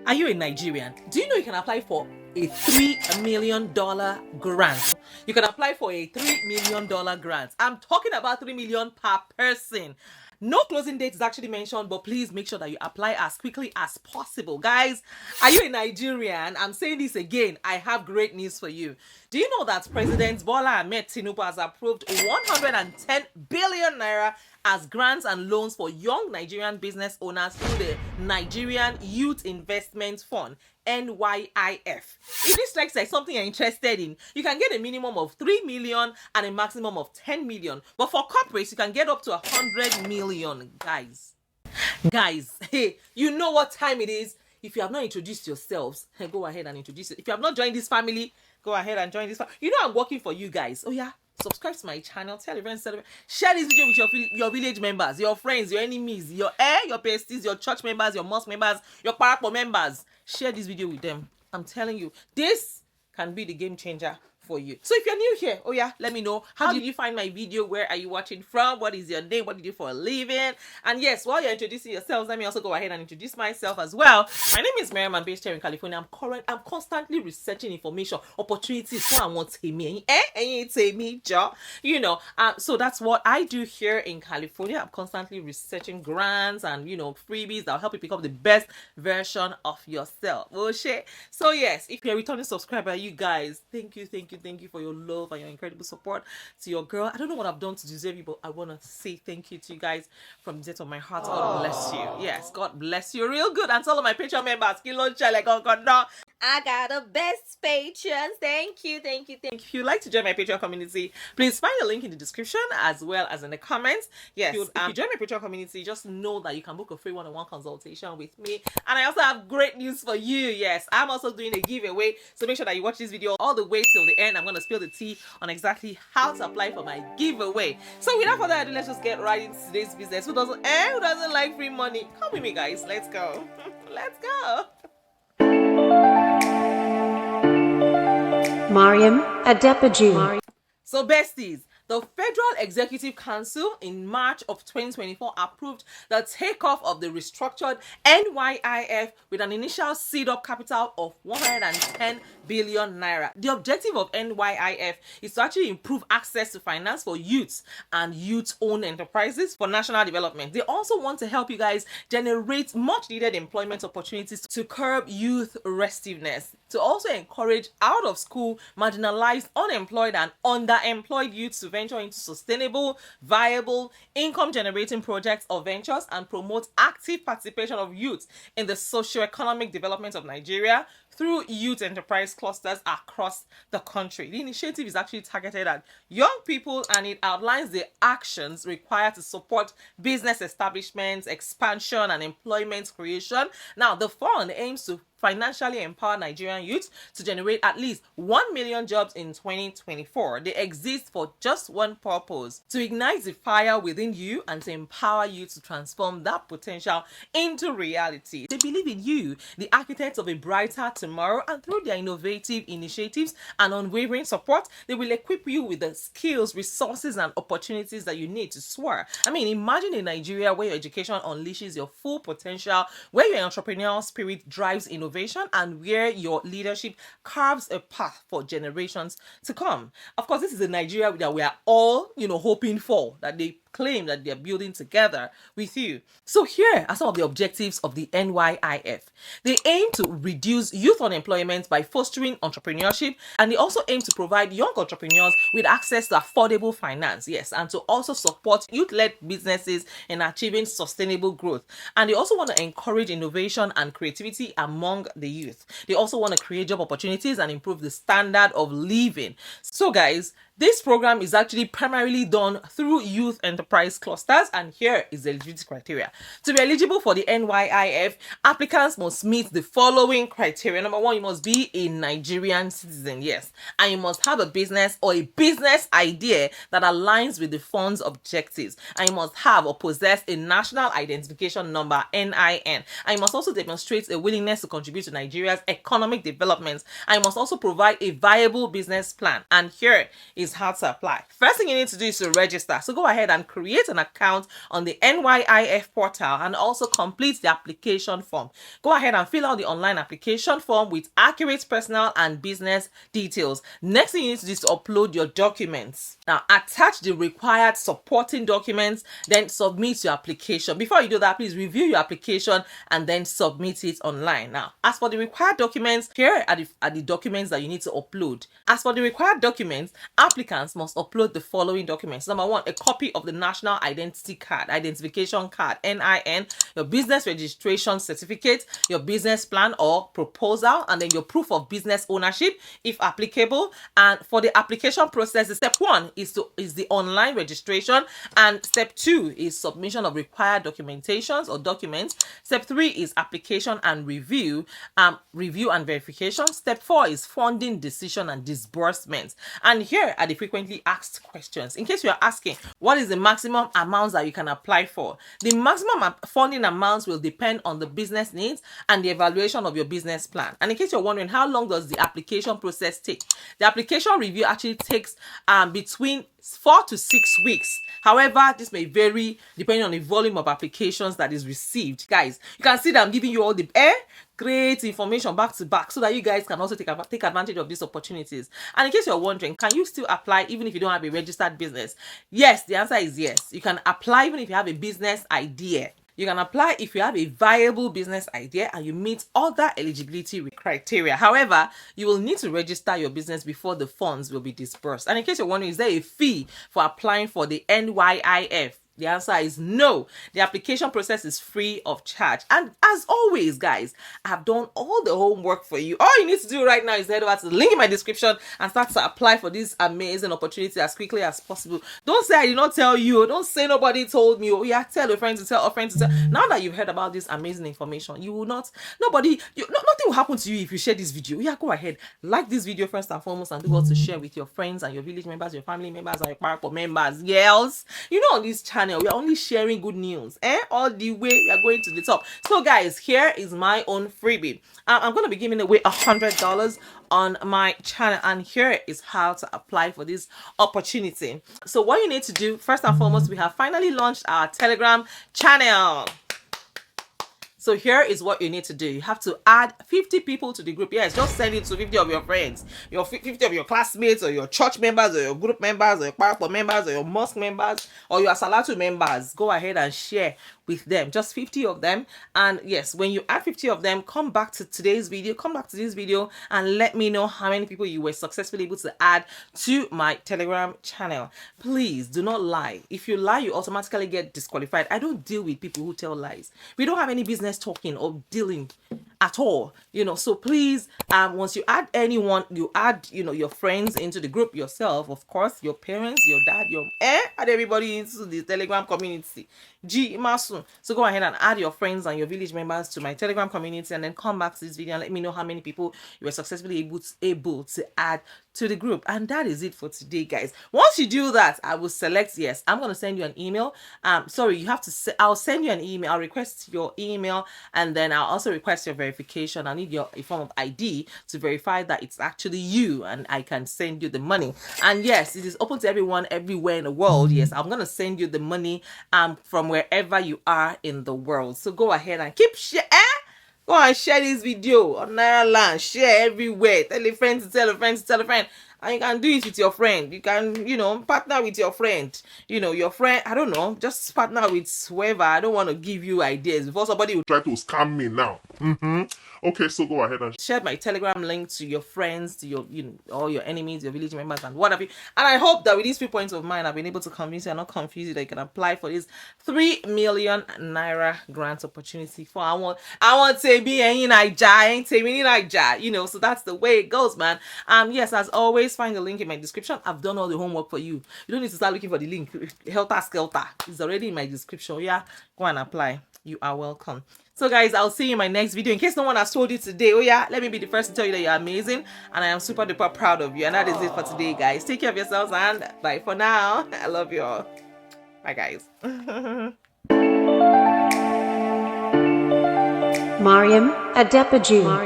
Are you a Nigerian? Do you know you can apply for a $3 million grant? You can apply for a $3 million grant. I'm talking about 3 million per person. No closing date is actually mentioned, but please make sure that you apply as quickly as possible. Guys, are you a Nigerian? I'm saying this again. I have great news for you. Do you know that President Bola Ahmed Tinubu has approved 110 billion naira as grants and loans for young Nigerian business owners through the Nigerian Youth Investment Fund, NYIF. If this strikes like something you're interested in, you can get a minimum of 3 million and a maximum of 10 million. But for corporates, you can get up to 100 million, guys. Guys, hey, you know what time it is. If you have not introduced yourselves, go ahead and introduce it. If you have not joined this family, go ahead and join this family. You know I'm working for you guys. Oh yeah, subscribe to my channel, tell your friends, share this video with your village members, your friends, your enemies, your besties, your church members, your mosque members, your parapo members. Share this video with them. I'm telling you, this can be the game changer for you. So if you're new here, oh yeah, let me know. How did you find my video? Where are you watching from? What is your name? What do you do for a living? And yes, while you're introducing yourselves, let me also go ahead and introduce myself as well. My name is Miriam. I'm based here in California. I'm constantly researching information, opportunities for you know. So that's what I do here in California. I'm constantly researching grants and freebies that will help you become the best version of yourself. Oh shit. So yes, if you're a returning subscriber, you guys, thank you for your love and your incredible support to your girl. I don't know what I've done to deserve you, but I want to say thank you to you guys from the depth of my heart. God bless you. Yes, God bless you real good. And to all of my Patreon members, I got the best patrons. Thank you. If you'd like to join my Patreon community, please find the link in the description as well as in the comments. Yes, if you join my Patreon community, just know that you can book a free one-on-one consultation with me. And I also have great news for you. Yes, I'm also doing a giveaway, so make sure that you watch this video all the way till the end. I'm going to spill the tea on exactly how to apply for my giveaway. So without further ado, let's just get right into today's business. Who doesn't like free money? Come with me, guys. Let's go. Let's go. Mariam Adepoju. So besties, the Federal Executive Council in March of 2024 approved the takeoff of the restructured NYIF with an initial seed-up capital of 110 billion naira. The objective of NYIF is to actually improve access to finance for youths and youth-owned enterprises for national development. They also want to help you guys generate much-needed employment opportunities to curb youth restiveness, to also encourage out-of-school, marginalized, unemployed, and underemployed youths to venture into sustainable, viable, income-generating projects or ventures and promote active participation of youth in the socio-economic development of Nigeria through youth enterprise clusters across the country. The initiative is actually targeted at young people and it outlines the actions required to support business establishments, expansion, and employment creation. Now, the fund aims to financially empower Nigerian youth to generate at least 1 million jobs in 2024. They exist for just one purpose: to ignite the fire within you and to empower you to transform that potential into reality. They believe in you, the architects of a brighter tomorrow, and through their innovative initiatives and unwavering support, they will equip you with the skills, resources, and opportunities that you need to soar. I mean, imagine a Nigeria where your education unleashes your full potential, where your entrepreneurial spirit drives innovation, and where your leadership carves a path for generations to come. Of course, this is a Nigeria that we are all, hoping for, that they claim that they're building together with you. So here are some of the objectives of the NYIF. They aim to reduce youth unemployment by fostering entrepreneurship, and they also aim to provide young entrepreneurs with access to affordable finance, yes, and to also support youth-led businesses in achieving sustainable growth. And they also want to encourage innovation and creativity among the youth. They also want to create job opportunities and improve the standard of living. So guys, this program is actually primarily done through youth enterprise clusters, and here is the eligibility criteria. To be eligible for the NYIF, applicants must meet the following criteria. Number one, you must be a Nigerian citizen, yes, and you must have a business or a business idea that aligns with the fund's objectives, and you must have or possess a national identification number, NIN, and you must also demonstrate a willingness to contribute to Nigeria's economic development, and you must also provide a viable business plan. And here is how to apply. First thing you need to do is to register. So go ahead and create an account on the NYIF portal and also complete the application form. Go ahead and fill out the online application form with accurate personal and business details. Next thing you need to do is to upload your documents. Now, attach the required supporting documents, then submit your application. Before you do that, please review your application and then submit it online. Now, as for the required documents, here are the documents that you need to upload. As for the required documents, applicants must upload the following documents. Number one, a copy of the National Identification Card, NIN, your business registration certificate, your business plan or proposal, and then your proof of business ownership, if applicable. And for the application process, step one is the online registration, and step two is submission of required documentations or documents. Step three is application and review and verification. Step four is funding decision and disbursement. And here are the frequently asked questions. In case you are asking, what is the maximum amounts that you can apply for? The maximum funding amounts will depend on the business needs and the evaluation of your business plan. And in case you're wondering, how long does the application process take? The application review actually takes between 4 to 6 weeks. However, this may vary depending on the volume of applications that is received. Guys, you can see that I'm giving you all the great information back to back so that you guys can also take advantage of these opportunities. And in case you're wondering, can you still apply even if you don't have a registered business? Yes, the answer is yes. You can apply even if you have a business idea. You can apply if you have a viable business idea and you meet other eligibility criteria. However, you will need to register your business before the funds will be disbursed. And in case you're wondering, is there a fee for applying for the NYIF? The answer is no. The application process is free of charge. And as always, guys, I have done all the homework for you. All you need to do right now is head over to the link in my description and start to apply for this amazing opportunity as quickly as possible. Don't say I did not tell you. Don't say nobody told me. Oh yeah, tell a friend to tell a friend to tell. Now that you've heard about this amazing information, you will not, nothing will happen to you if you share this video. Yeah, go ahead. Like this video first and foremost and do what to share with your friends and your village members, your family members, and your park members. Girls, you know, on this channel, we are only sharing good news, all the way we are going to the top. So guys, here is my own freebie. I'm going to be giving away $100 on my channel, and here is how to apply for this opportunity. So what you need to do, first and foremost, we have finally launched our Telegram channel. So here is what you need to do. You have to add 50 people to the group. Yes, just send it to 50 of your friends, your 50 of your classmates, or your church members, or your group members, or your park members, or your mosque members, or your salatu members. Go ahead and share with them, just 50 of them. And yes, when you add 50 of them, come back to this video and let me know how many people you were successfully able to add to my Telegram channel. Please do not lie. If you lie, you automatically get disqualified. I don't deal with people who tell lies. We don't have any business talking or dealing at all, so please, once you add anyone, you add your friends into the group, yourself, of course, your parents, your dad, add everybody into the Telegram community. So go ahead and add your friends and your village members to my Telegram community, and then come back to this video and let me know how many people you were successfully able to add to the group. And that is it for today, guys. Once you do that, I will select yes. I'm going to send you an email. I'll send you an email. I'll request your email, and then I'll also request your verification. I need a form of ID to verify that it's actually you, and I can send you the money. And yes, it is open to everyone everywhere in the world. Yes, I'm going to send you the money from wherever you are in the world. So go ahead and keep share. Go and share this video on Naira Land. Share everywhere. Tell a friend to tell a friend to tell a friend. And you can do it with your friend. You can, partner with your friend. Your friend, I don't know, just partner with whoever. I don't want to give you ideas before somebody will try to scam me now. Okay, so go ahead and share my Telegram link to your friends, to your, all your enemies, your village members, and whatever. And I hope that with these 3 points of mine, I've been able to convince you and not confuse you that you can apply for this 3 million Naira grant opportunity. For I want to be in Naija, so that's the way it goes, man. Yes, as always, find the link in my description. I've done all the homework for you. You don't need to start looking for the link. 𝐿𝐻𝐻. It's already in my description. Yeah, go and apply. You are welcome. So guys, I'll see you in my next video. In case no one has told you today, let me be the first to tell you that you're amazing, and I am super duper proud of you. And that is it for today, guys. Take care of yourselves, and bye for now. I love you all. Bye, guys. Mariam Adepoju.